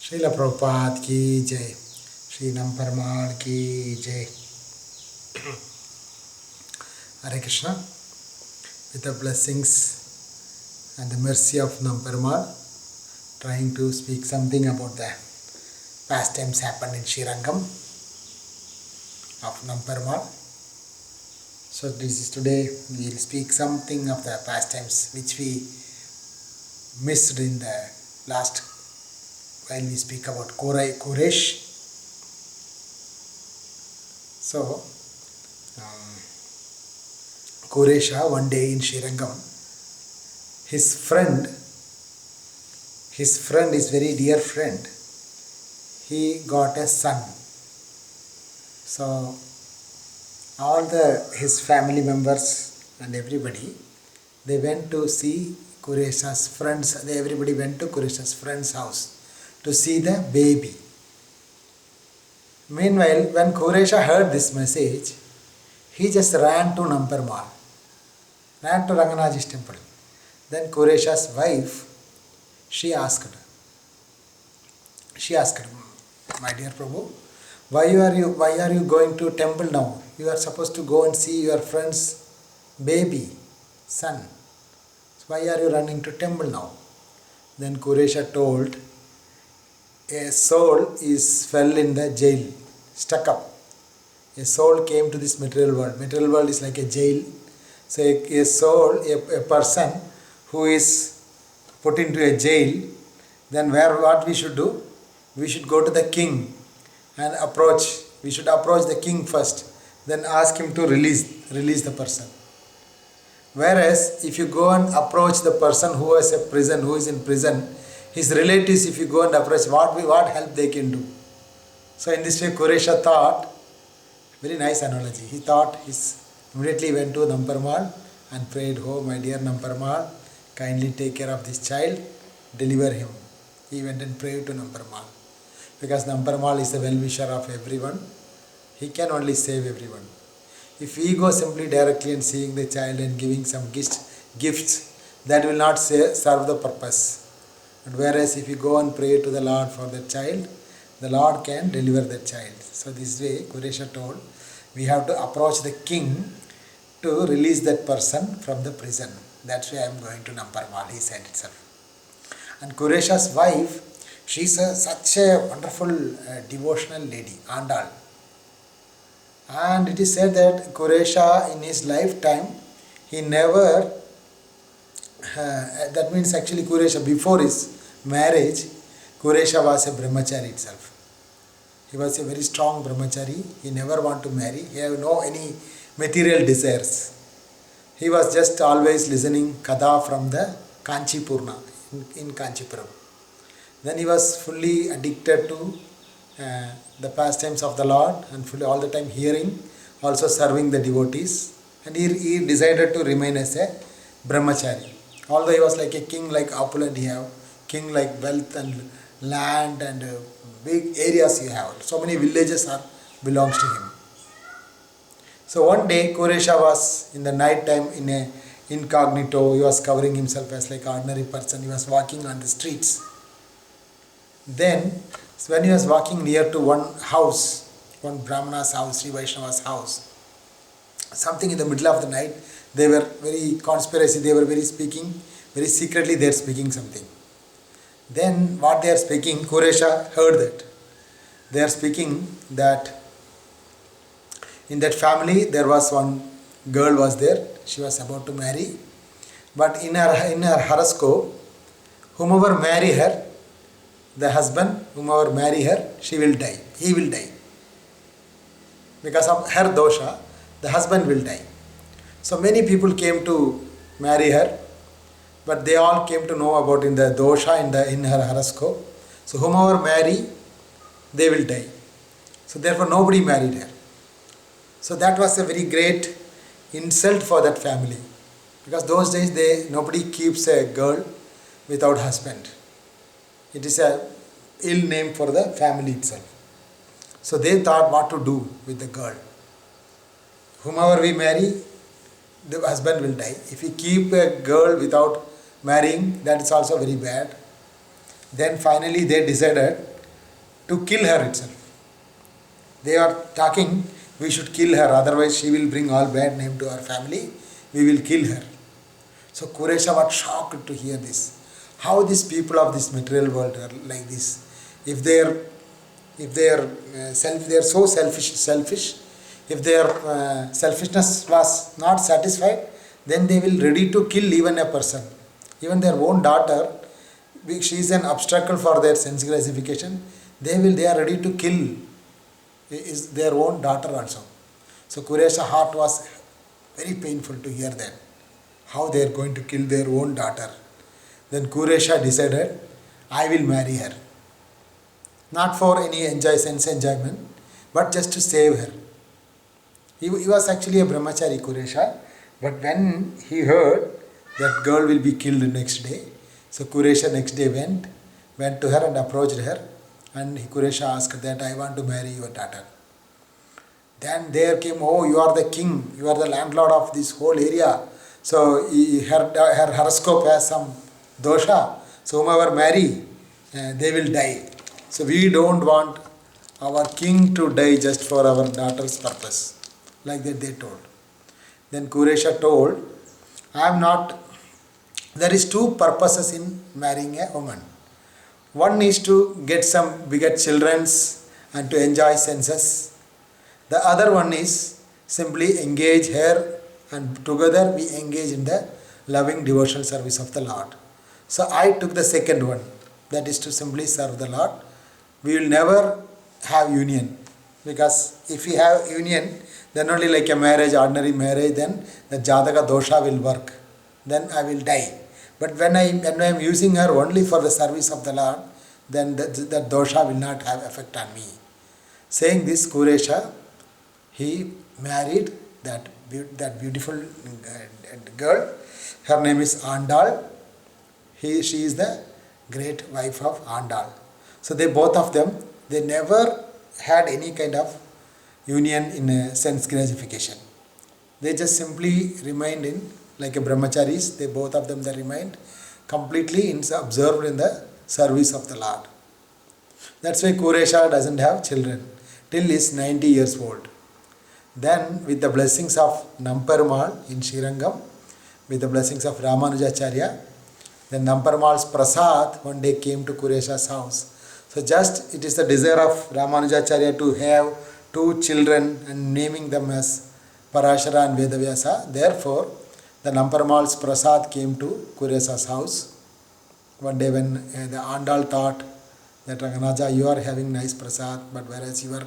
Srila Prabhupada ki jai, Sri Namparmal ki jai. Hare Krishna. With the blessings and the mercy of Namparmal, trying to speak something about the pastimes happened in Srirangam of Namparmal. So this is today we will speak something of the pastimes which we missed in the last while we speak about 45.koores. So, Koresha one day in Srirangam, his friend is very dear friend, he got a son. So, all his family members and everybody, they went to see Koresha's friends, everybody went to Koresha's friend's house to see the baby. Meanwhile, when Koresha heard this message, he just ran to Namparmal, ran to Ranganath's temple. Then Koresha's wife, she asked, my dear Prabhu, why are you going to temple now? You are supposed to go and see your friend's baby, son. So why are you running to temple now? Then Koresha told, a soul fell in the jail, stuck up. A soul came to this material world. Material world is like a jail. So a soul, a person who is put into a jail, then what we should do? We should go to the king and approach. We should approach the king first, then ask him to release the person. Whereas if you go and approach the person who is in prison, his relatives, if you go and approach, what help they can do? So in this way, Koresha thought, very nice analogy, he thought, immediately went to Namparmal and prayed, oh my dear Namparmal, kindly take care of this child, deliver him. He went and prayed to Namparmal. Because Namparmal is the well-wisher of everyone, he can only save everyone. If we go simply directly and seeing the child and giving some gifts, that will not serve the purpose. But whereas if you go and pray to the Lord for the child, the Lord can deliver the child. So this way, Koresha told, we have to approach the king to release that person from the prison. That's why I am going to Namparmal, he said itself. And Koresha's wife, she is such a wonderful devotional lady, Andal. And it is said that Koresha in his lifetime, he never, that means actually Koresha before his marriage, Koresha was a brahmachari itself. He was a very strong brahmachari. He never want to marry. He have no any material desires. He was just always listening Katha from the Kanchipurna in Kanchipuram. Then he was fully addicted to the pastimes of the Lord and fully all the time hearing, also serving the devotees. And he decided to remain as a brahmachari. Although he was like a king, like opulent he have, king like wealth and land and big areas he have. So many villages belongs to him. So one day Koresha was in the night time in a incognito. He was covering himself as like an ordinary person. He was walking on the streets. Then when he was walking near to one house, one Brahmana's house, Sri Vaishnava's house, something in the middle of the night, they were very conspiracy, they were very secretly they are speaking something. Then what they are speaking, Koresha heard that. They are speaking that in that family there was one girl was there, she was about to marry, but in her horoscope, whomever marry her, the husband, whomever marry her, she will die, he will die. Because of her dosha, the husband will die. So many people came to marry her, but they all came to know about in the dosha in her horoscope. So whomever marry, they will die. So therefore nobody married her. So that was a very great insult for that family. Because those days nobody keeps a girl without husband. It is a ill name for the family itself. So they thought what to do with the girl. Whomever we marry, the husband will die. If we keep a girl without marrying, that is also very bad. Then finally they decided to kill her itself. They are talking, we should kill her, otherwise she will bring all bad name to our family, we will kill her. So Quresha was shocked to hear this. How these people of this material world are like this. If they are so selfish, if their selfishness was not satisfied, then they will ready to kill even a person. Even their own daughter, she is an obstacle for their sense gratification, they are ready to kill is their own daughter also. So Quresha's heart was very painful to hear that, how they are going to kill their own daughter. Then Quresha decided, I will marry her. Not for any sense enjoyment, but just to save her. He was actually a brahmachari, Quresha, but when he heard that girl will be killed next day, so Quresha next day went to her and approached her, and Quresha asked that, I want to marry your daughter. Then there came, oh, you are the king, you are the landlord of this whole area. So her horoscope has some dosha, so whomever marry, they will die. So we don't want our king to die just for our daughter's purpose. Like that they told. Then Quresha told, there is two purposes in marrying a woman. One is to beget children and to enjoy senses. The other one is simply engage her, and together we engage in the loving devotional service of the Lord. So I took the second one, that is to simply serve the Lord. We will never have union, because if we have union, then only like a marriage, ordinary marriage, then the Jataka dosha will work. Then I will die. But when I am using her only for the service of the Lord, then that dosha will not have effect on me. Saying this, Quresha, he married that beautiful girl. Her name is Andal. She is the great wife of Andal. So they both of them, they never had any kind of union in a sense gratification. They just simply remained in like a brahmacharis. They both of them they remained completely observed in the service of the Lord. That's why Quresha doesn't have children till he's 90 years old. Then with the blessings of Namperumal in Srirangam, with the blessings of Ramanujacharya, then Namperumal's prasad one day came to Quresha's house. So just it is the desire of Ramanujacharya to have two children and naming them as Parashara and Vedavyasa. Therefore, the Namperumal's prasad came to Quresha's house. One day when the Andal thought that Ranganaja, you are having nice prasad, but whereas your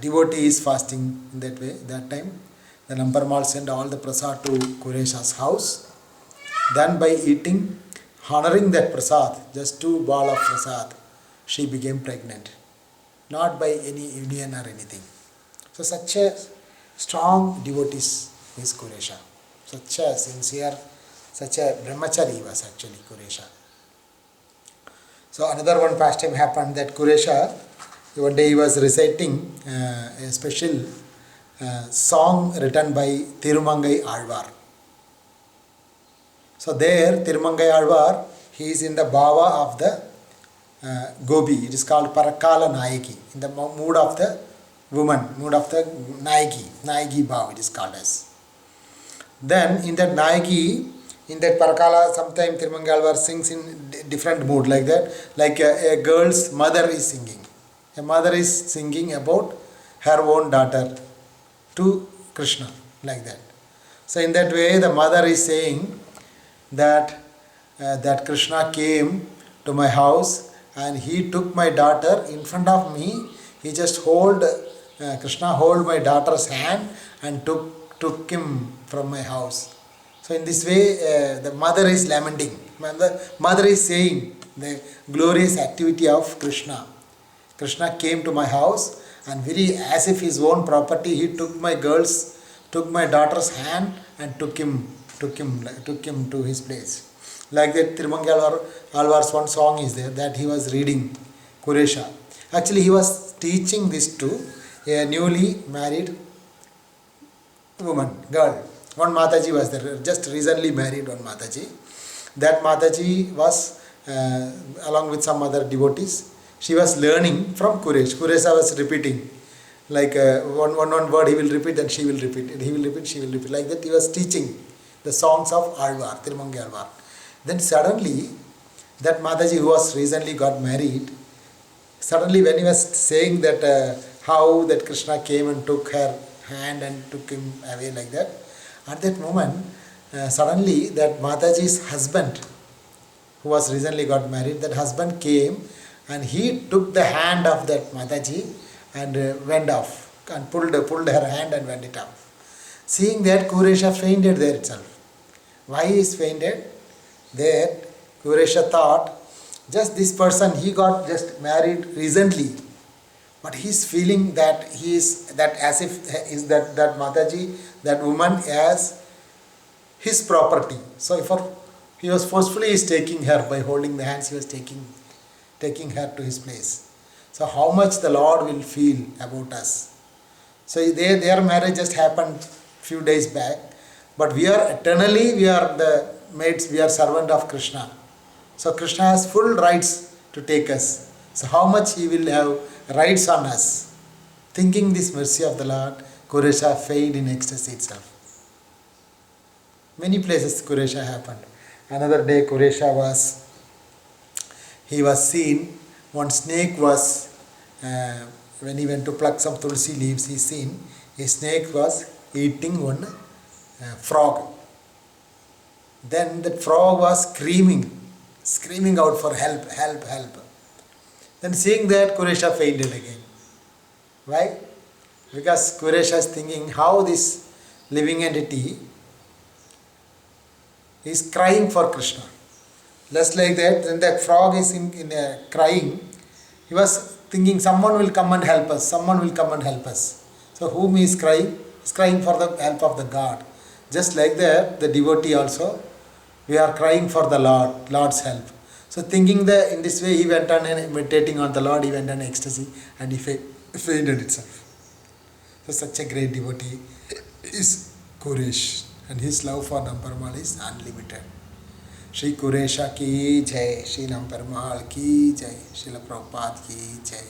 devotee is fasting in that way, that time the Namperumal sent all the prasad to Quresha's house. Then by eating, honoring that prasad, just 2 balls of prasad, she became pregnant. Not by any union or anything. So such a strong devotee is Quresha. Such a sincere, such a brahmachari was actually Quresha. So another one pastime happened that Quresha, one day he was reciting a special song written by Tirumangai Alvar. So there, Tirumangai Alvar, he is in the bhava of the Gopi. It is called Parakala Nayaki, in the mood of the woman, mood of the Nayaki bhava it is called as. Then in that Nayaki, in that Parakala, sometimes Tirumangai Alvar sings in different mood like that, like a girl's mother is singing. A mother is singing about her own daughter to Krishna, like that. So in that way, the mother is saying that that Krishna came to my house and he took my daughter in front of me. He just Krishna hold my daughter's hand and took him from my house. So in this way, the mother is lamenting. The mother is saying the glorious activity of Krishna. Krishna came to my house and very as if his own property, he took my daughter's hand and took him to his place. Like that, Tirumangai Alvar's one song is there that he was reading Quresha. Actually, he was teaching this to a newly married girl. One Mataji was there, just recently married one Mataji. That Mataji was, along with some other devotees, she was learning from Kuresh. Kuresha was repeating, like one word he will repeat, then she will repeat it. He will repeat, she will repeat. Like that he was teaching the songs of Alvar, Tirumangi Alvar. Then suddenly, that Mataji who was recently got married, suddenly when he was saying that how that Krishna came and took her hand and took him away like that, at that moment, suddenly that Mataji's husband, who was recently got married, that husband came and he took the hand of that Mataji and went off and pulled her hand and went it off. Seeing that, Kuresha fainted there itself. Why he is fainted? There, Kuresha thought, just this person, he got just married recently, but he is feeling that he is that as if is that Mataji, that woman as his property. So if he was forcefully is taking her by holding the hands, he was taking her to his place. So how much the Lord will feel about us. So their marriage just happened few days back, but we are eternally, we are the maids, we are servant of Krishna. So Krishna has full rights to take us. So how much he will have rights on us. Thinking this mercy of the Lord, Kuresha failed in ecstasy itself. Many places Kuresha happened. Another day Kuresha he was seen, one snake was, when he went to pluck some tulsi leaves, he seen a snake was eating one frog. Then that frog was screaming out for help, help, help. Then seeing that, Kuresha fainted again. Why? Because Kuresha is thinking how this living entity is crying for Krishna. Just like that, when that frog is crying, he was thinking someone will come and help us, someone will come and help us. So whom he is crying? He is crying for the help of the God. Just like that, the devotee also, we are crying for the Lord's help. So thinking that in this way, he went on meditating on the Lord, he went on ecstasy and he fainted itself. So such a great devotee is Kuresh, and his love for Namparmal is unlimited. Shri Kuresha ki jai, Shri Namparmal ki jai, Srila Prabhupada ki jai.